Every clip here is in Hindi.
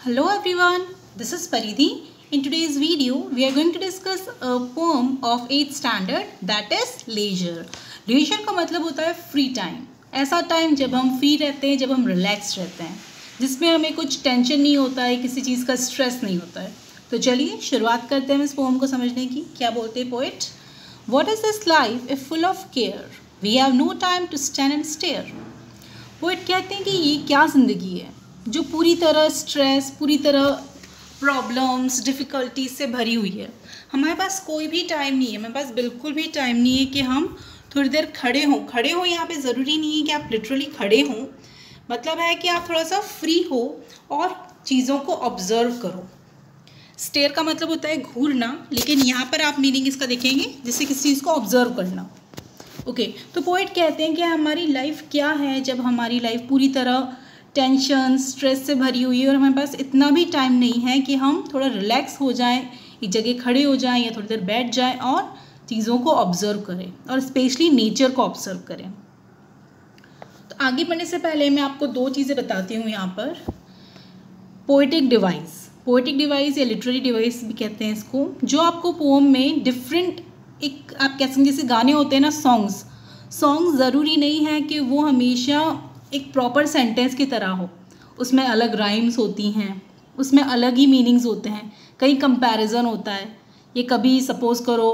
Hello everyone, this is Paridhi. In today's video, we are going to discuss a poem of 8th standard that is leisure. Leisure का मतलब होता है फ्री टाइम, ऐसा टाइम जब हम फ्री रहते हैं, जब हम रिलैक्स रहते हैं, जिसमें हमें कुछ टेंशन नहीं होता है, किसी चीज़ का स्ट्रेस नहीं होता है। तो चलिए शुरुआत करते हैं इस पोम को समझने की। क्या बोलते हैं poet? What is this life if full of care? We have no time to stand and stare. Poet कहते हैं कि ये क्या ज़िंदगी है जो पूरी तरह स्ट्रेस, पूरी तरह प्रॉब्लम्स, डिफ़िकल्टीज से भरी हुई है। हमारे पास कोई भी टाइम नहीं है, हमारे पास बिल्कुल भी टाइम नहीं है कि हम थोड़ी देर खड़े हों। यहाँ पे ज़रूरी नहीं है कि आप लिटरली खड़े हों, मतलब है कि आप थोड़ा सा फ्री हो और चीज़ों को ऑब्ज़र्व करो। स्टेयर का मतलब होता है घूरना, लेकिन यहाँ पर आप मीनिंग इसका देखेंगे जैसे किसी चीज़ को ऑब्ज़र्व करना। ओके, तो पोइट कहते हैं कि हमारी लाइफ क्या है जब हमारी लाइफ पूरी तरह टेंशन, स्ट्रेस से भरी हुई है और हमारे पास इतना भी टाइम नहीं है कि हम थोड़ा रिलैक्स हो जाएं, एक जगह खड़े हो जाएं या थोड़ी देर बैठ जाएं और चीज़ों को ऑब्ज़र्व करें और स्पेशली नेचर को ऑब्ज़र्व करें। तो आगे बढ़ने से पहले मैं आपको दो चीज़ें बताती हूँ यहाँ पर। पोएटिक डिवाइस या लिटरेरी डिवाइस भी कहते हैं इसको, जो आपको पोम में डिफरेंट, एक आप कह सकते हैं जैसे गाने होते हैं ना, सॉन्ग्स ज़रूरी नहीं है कि वो हमेशा एक प्रॉपर सेंटेंस की तरह हो। उसमें अलग राइम्स होती हैं, उसमें अलग ही मीनिंग्स होते हैं, कई कंपैरिजन होता है। ये कभी सपोज़ करो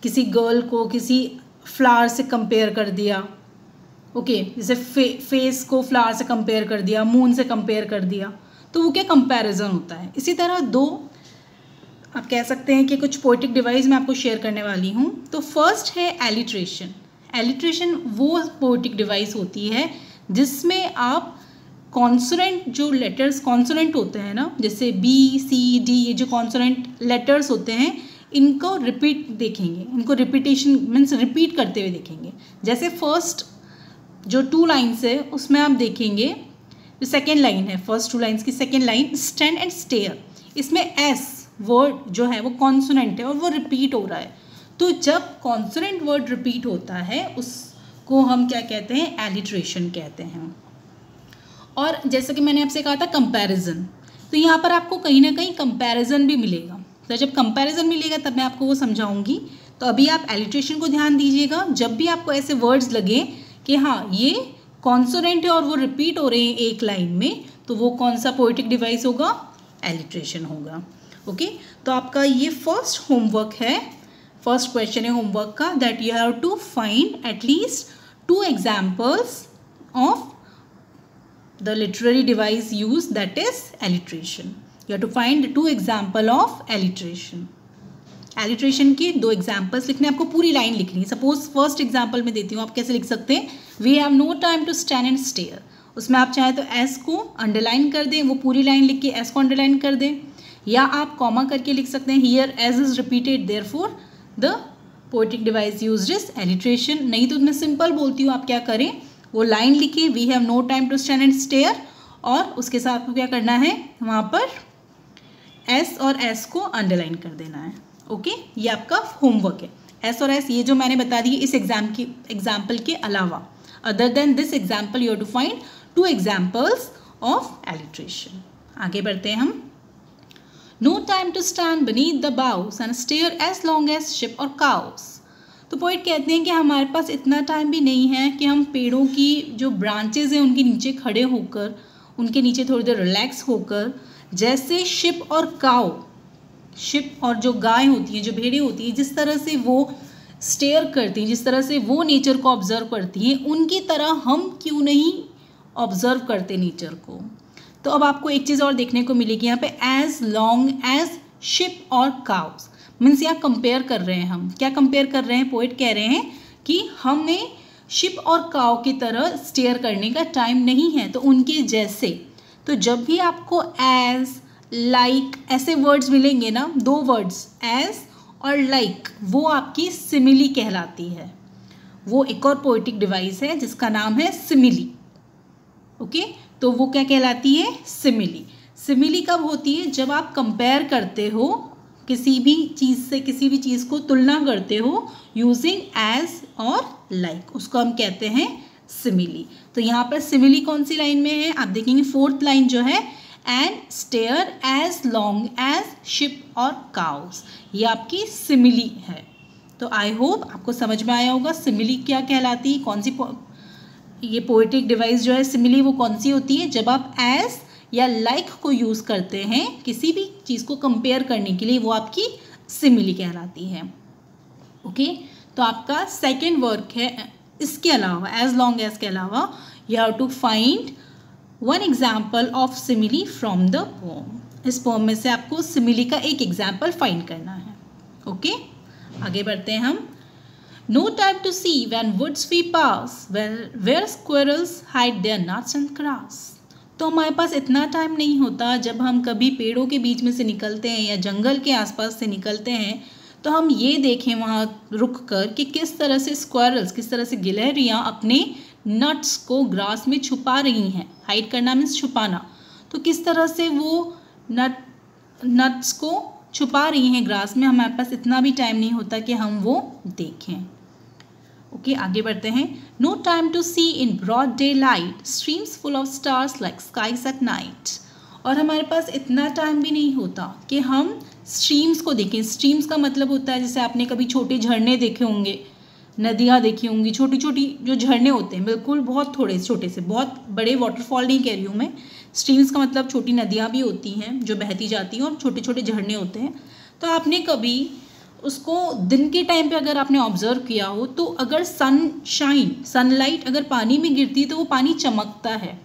किसी गर्ल को किसी फ्लावर से कंपेयर कर दिया, ओके, जैसे फेस को फ्लावर से कंपेयर कर दिया, मून से कंपेयर कर दिया, तो वो क्या कंपैरिजन होता है। इसी तरह दो आप कह सकते हैं कि कुछ पोएटिक डिवाइस मैं आपको शेयर करने वाली हूँ। तो फर्स्ट है एलिट्रेशन वो पोएटिक डिवाइस होती है जिसमें आप कॉन्सोनेंट, जो लेटर्स कॉन्सोनेंट होते हैं ना, जैसे बी सी डी, ये जो कॉन्सोनेंट लेटर्स होते हैं, इनको रिपीट देखेंगे, इनको रिपीटेशन मीन्स रिपीट करते हुए देखेंगे। जैसे फर्स्ट जो 2 लाइन्स है उसमें आप देखेंगे, जो सेकेंड लाइन है, फर्स्ट 2 लाइन्स की second line stand and stare, इसमें एस वर्ड जो है वो कॉन्सोनेंट है और वो रिपीट हो रहा है। तो जब कॉन्सोनेंट वर्ड रिपीट होता है उसको हम क्या कहते हैं? एलिट्रेशन कहते हैं। और जैसे कि मैंने आपसे कहा था कंपैरिजन, तो यहाँ पर आपको कहीं ना कहीं कंपैरिजन भी मिलेगा। तो जब कंपैरिजन मिलेगा तब मैं आपको वो समझाऊंगी। तो अभी आप एलिट्रेशन को ध्यान दीजिएगा। जब भी आपको ऐसे वर्ड्स लगे कि हाँ ये कॉन्सोनेंट है और वो रिपीट हो रहे हैं एक लाइन में, तो वो कौन सा पोएटिक डिवाइस होगा? एलिट्रेशन होगा। ओके, तो आपका ये फर्स्ट होमवर्क है, फर्स्ट क्वेश्चन है होमवर्क का, that you have to find at least 2 examples of the literary device use, that is alliteration. You have to find 2 example of alliteration. Alliteration के 2 एग्जाम्पल्स लिखने, आपको पूरी लाइन लिखनी है। सपोज फर्स्ट एग्जाम्पल में देती हूँ, आप कैसे लिख सकते हैं? We have no time to stand and stare. उसमें आप चाहे तो एस को अंडरलाइन कर दें, वो पूरी लाइन लिख के एस को अंडरलाइन कर दें, या आप कॉमा करके लिख सकते हैं, here S is repeated therefore the poetic device used is alliteration. नहीं तो मैं सिंपल बोलती हूँ, आप क्या करें, वो लाइन लिखिए, we have no time to stand and stare, और उसके साथ आपको क्या करना है, वहाँ पर एस और एस को अंडरलाइन कर देना है। ओके, ये आपका होमवर्क है। एस और एस ये जो मैंने बता दी इस एग्जाम्पल के अलावा, other than this example you have to find 2 examples of alliteration. आगे बढ़ते हैं हम। No time to stand beneath the boughs and stare as long as sheep or cows. तो पोइट कहते हैं कि हमारे पास इतना टाइम भी नहीं है कि हम पेड़ों की जो ब्रांचेज हैं उनके नीचे खड़े होकर, उनके नीचे थोड़ी देर रिलैक्स होकर, जैसे शिप और काउ, शिप और जो गाय होती है, जो भेड़ें होती हैं, जिस तरह से वो स्टेयर करती हैं, जिस तरह से वो नेचर को ऑब्जर्व करती हैं, उनकी तरह हम क्यों नहीं ऑब्जर्व करते नेचर को। तो अब आपको एक चीज़ और देखने को मिलेगी यहाँ पे, एज लॉन्ग एज शिप और काउस, मीन्स यहाँ कंपेयर कर रहे हैं हम। क्या कंपेयर कर रहे हैं? पोइट कह रहे हैं कि हमें शिप और काउ की तरह स्टेयर करने का टाइम नहीं है, तो उनके जैसे। तो जब भी आपको एज, लाइक ऐसे वर्ड्स मिलेंगे ना, 2 वर्ड्स एज और लाइक, वो आपकी सिमिली कहलाती है। वो एक और पोएटिक डिवाइस है जिसका नाम है सिमिली। ओके, तो वो क्या कहलाती है? सिमिली। सिमिली कब होती है? जब आप कंपेयर करते हो किसी भी चीज़ से, किसी भी चीज़ को तुलना करते हो यूजिंग एज और लाइक, उसको हम कहते हैं सिमिली। तो यहाँ पर सिमिली कौन सी लाइन में है? आप देखेंगे 4th लाइन जो है, and stare as long as sheep और काउस। ये आपकी सिमिली है। तो आई होप आपको समझ में आया होगा सिमिली क्या कहलाती है, कौन सी ये पोएटिक डिवाइस जो है सिमिली वो कौन सी होती है, जब आप एज या लाइक को यूज़ करते हैं किसी भी चीज़ को कंपेयर करने के लिए, वो आपकी सिमिली कहलाती है। ओके, तो आपका सेकेंड वर्क है इसके अलावा, एज लॉन्ग एज के अलावा, you have to find one example of simile from the poem. इस पोम में से आपको सिमिली का एक एग्जाम्पल फाइंड करना है। ओके, आगे बढ़ते हैं हम। No time to see when woods we pass, where squirrels hide their nuts and grass. तो हमारे पास इतना टाइम नहीं होता जब हम कभी पेड़ों के बीच में से निकलते हैं या जंगल के आसपास से निकलते हैं तो हम ये देखें वहाँ रुक कर कि किस तरह से स्क्वायरल्स, किस तरह से गिलहरियाँ अपने नट्स को ग्रास में छुपा रही हैं। हाइड करना मीन्स छुपाना। तो किस तरह से वो नट्स को छुपा रही हैं ग्रास में, हमारे पास इतना भी टाइम नहीं होता कि हम वो देखें। ओके, आगे बढ़ते हैं। No time to see in broad daylight, streams full of stars like skies at night. और हमारे पास इतना टाइम भी नहीं होता कि हम स्ट्रीम्स को देखें। स्ट्रीम्स का मतलब होता है जैसे आपने कभी छोटे झरने देखे होंगे, नदियाँ देखी होंगी, छोटी छोटी जो झरने होते हैं, बिल्कुल बहुत थोड़े छोटे से, बहुत बड़े वाटरफॉल नहीं कह रही हूँ मैं। स्ट्रीम्स का मतलब छोटी नदियाँ भी होती हैं जो बहती जाती हैं और छोटे छोटे झरने होते हैं। तो आपने कभी उसको दिन के टाइम पे अगर आपने ऑब्जर्व किया हो तो अगर सनलाइट अगर पानी में गिरती तो वो पानी चमकता है,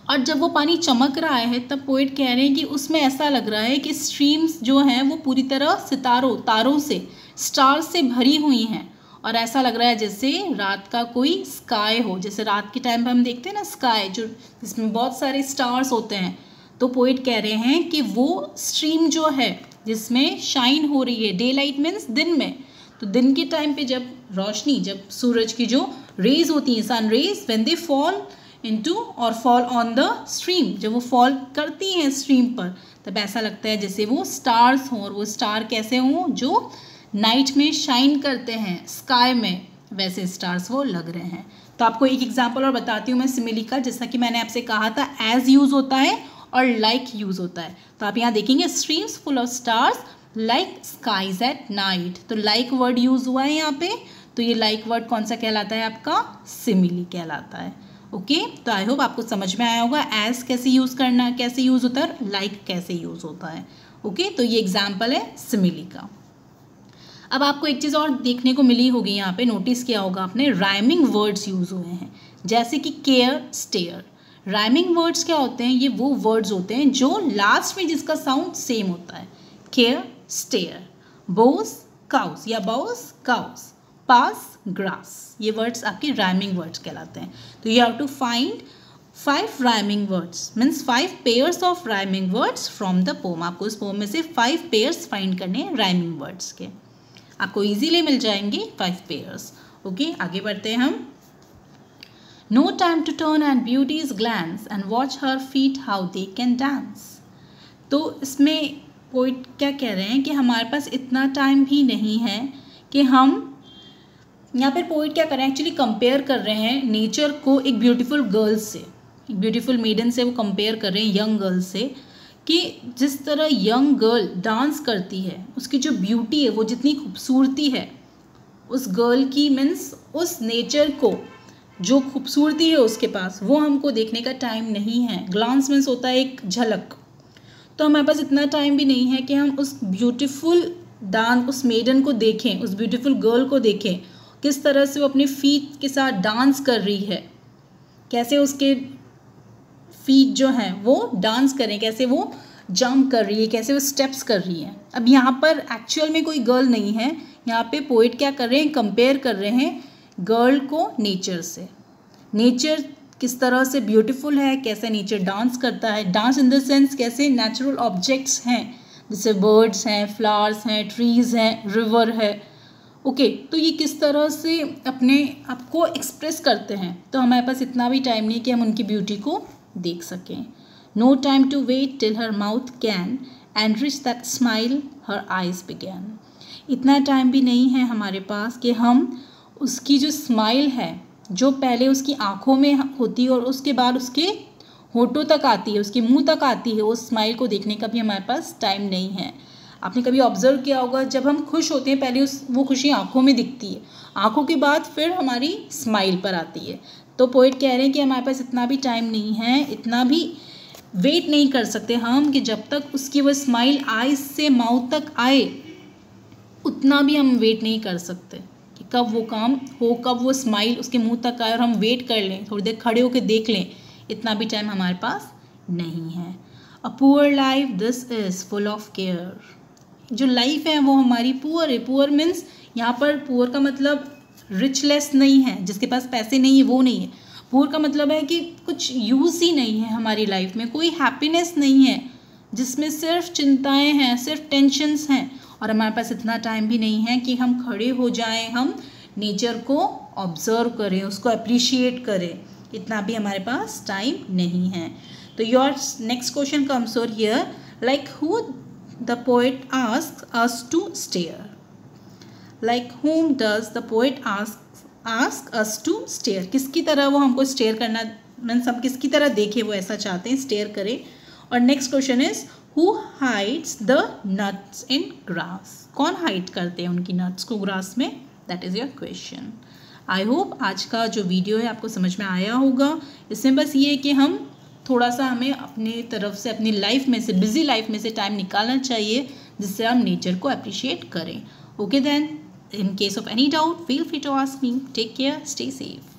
और जब वो पानी चमक रहा है तब पोएट कह रहे हैं कि उसमें ऐसा लग रहा है कि स्ट्रीम्स जो हैं वो पूरी तरह तारों से, स्टार्स से भरी हुई हैं, और ऐसा लग रहा है जैसे रात का कोई स्काई हो। जैसे रात के टाइम पे हम देखते हैं ना स्काई, जो जिसमें बहुत सारे स्टार्स होते हैं। तो पोएट कह रहे हैं कि वो स्ट्रीम जो है जिसमें शाइन हो रही है, डे लाइट मीन्स दिन में, तो दिन के टाइम पे जब रोशनी, जब सूरज की जो रेज होती हैं, sun rays, when they fall into और फॉल ऑन द स्ट्रीम, जब वो फॉल करती हैं स्ट्रीम पर, तब ऐसा लगता है जैसे वो स्टार्स हों। और वो स्टार कैसे हों, जो नाइट में शाइन करते हैं स्काई में, वैसे स्टार्स वो लग रहे हैं। तो आपको एक एग्जाम्पल और बताती हूँ मैं सिमिली का। जैसा कि मैंने आपसे कहा था एज यूज़ होता है और लाइक यूज़ होता है। तो आप यहाँ देखेंगे streams full of stars like skies at night. तो लाइक वर्ड यूज़ हुआ है यहाँ पे। तो ये लाइक वर्ड कौन सा कहलाता है, आपका सिमिली कहलाता है। ओके, तो आई होप आपको समझ में आया होगा एज कैसे यूज़ करना, कैसे यूज़ होता है, और लाइक कैसे यूज़ होता है। ओके, तो ये एग्जाम्पल है सिमिली का। अब आपको एक चीज़ और देखने को मिली होगी, यहाँ पे नोटिस किया होगा आपने, राइमिंग वर्ड्स यूज़ हुए हैं, जैसे कि केयर, स्टेयर। राइमिंग वर्ड्स क्या होते हैं, ये वो वर्ड्स होते हैं जो लास्ट में जिसका साउंड सेम होता है। केयर, स्टेयर, बोस, काउस या बाउस, काउस, पास, ग्रास, ये वर्ड्स आपके राइमिंग वर्ड्स कहलाते हैं। तो you have to find 5 rhyming words, means 5 pairs of rhyming words from the poem. आपको इस पोम में से 5 पेयर्स फाइंड करने हैं राइमिंग वर्ड्स के, आपको इजीली मिल जाएंगे 5 पेयर्स। ओके, आगे बढ़ते हैं हम। No time to turn at beauty's glance and watch her feet how they can dance. तो इसमें पोइट क्या कह रहे हैं कि हमारे पास इतना टाइम भी नहीं है कि हम, यहाँ पर पोइट क्या कर रहे हैं, एक्चुअली कंपेयर कर रहे हैं नेचर को एक ब्यूटीफुल गर्ल से, एक ब्यूटीफुल मेडन से वो कंपेयर कर रहे हैं, यंग गर्ल से, कि जिस तरह यंग गर्ल डांस करती है, उसकी जो ब्यूटी है, वो जितनी खूबसूरती है उस गर्ल की, मीन्स उस नेचर को जो खूबसूरती है उसके पास, वो हमको देखने का टाइम नहीं है। ग्लांस मीन्स होता है एक झलक। तो हमारे पास इतना टाइम भी नहीं है कि हम उस ब्यूटीफुल डांस, उस मेडन को देखें, उस ब्यूटीफुल गर्ल को देखें, किस तरह से वो अपने फीट के साथ डांस कर रही है, कैसे उसके फीट जो हैं वो डांस करें, कैसे वो जंप कर रही है, कैसे वो स्टेप्स कर रही है। अब यहाँ पर एक्चुअल में कोई गर्ल नहीं है, यहाँ पे पोइट क्या कर रहे हैं, कंपेयर कर रहे हैं गर्ल को नेचर से। नेचर किस तरह से ब्यूटीफुल है, कैसे नेचर डांस करता है, डांस इन द सेंस कैसे नेचुरल ऑब्जेक्ट्स हैं, जैसे बर्ड्स हैं, फ्लावर्स हैं, ट्रीज़ हैं, रिवर है। ओके, तो ये किस तरह से अपने आप को एक्सप्रेस करते हैं। तो हमारे पास इतना भी टाइम नहीं कि हम उनकी ब्यूटी को देख सकें। No time to wait till her mouth can and reach that smile her eyes began. इतना टाइम भी नहीं है हमारे पास कि हम उसकी जो स्माइल है, जो पहले उसकी आँखों में होती और उसके बाद उसके होठों तक आती है, उसके मुंह तक आती है, उस स्माइल को देखने का भी हमारे पास टाइम नहीं है। आपने कभी ऑब्जर्व किया होगा, जब हम खुश होते हैं पहले वो खुशी आंखों में दिखती है, आंखों के बाद फिर हमारी स्माइल पर आती है। तो पोएट कह रहे हैं कि हमारे पास इतना भी टाइम नहीं है, इतना भी वेट नहीं कर सकते हम कि जब तक उसकी वो स्माइल आईज से माउथ तक आए, उतना भी हम वेट नहीं कर सकते कि कब वो काम हो, कब वो स्माइल उसके मुंह तक आए और हम वेट कर लें, थोड़ी देर खड़े होकर देख लें। इतना भी टाइम हमारे पास नहीं है। A poor life this is full of care. जो लाइफ है वो हमारी पुअर है। पुअर मीन्स यहाँ पर पुअर का मतलब रिचलेस नहीं है, जिसके पास पैसे नहीं है वो नहीं है। पुअर का मतलब है कि कुछ यूज़ ही नहीं है हमारी लाइफ में, कोई हैप्पीनेस नहीं है, जिसमें सिर्फ चिंताएं हैं, सिर्फ टेंशन्स हैं, और हमारे पास इतना टाइम भी नहीं है कि हम खड़े हो जाएं, हम नेचर को ऑब्जर्व करें, उसको अप्रिशिएट करें। इतना भी हमारे पास टाइम नहीं है। तो your next question comes over here, like who the poet asks us to stare. Like whom does the poet ask us to stare? किसकी तरह वो हमको स्टेयर करना, मीन्स हम किसकी तरह देखें, वो ऐसा चाहते हैं, स्टेयर करें। और next question is who hides the nuts in grass? कौन हाइड करते हैं उनकी नट्स को ग्रास में? That is your question. I hope आज का जो वीडियो है आपको समझ में आया होगा। इसमें बस ये है कि हम थोड़ा सा हमें अपनी तरफ से, अपनी लाइफ में से, बिजी लाइफ में से टाइम निकालना चाहिए, जिससे हम नेचर को अप्रिशिएट करें। Okay then, in case of any doubt, feel free to ask me. Take care, stay safe.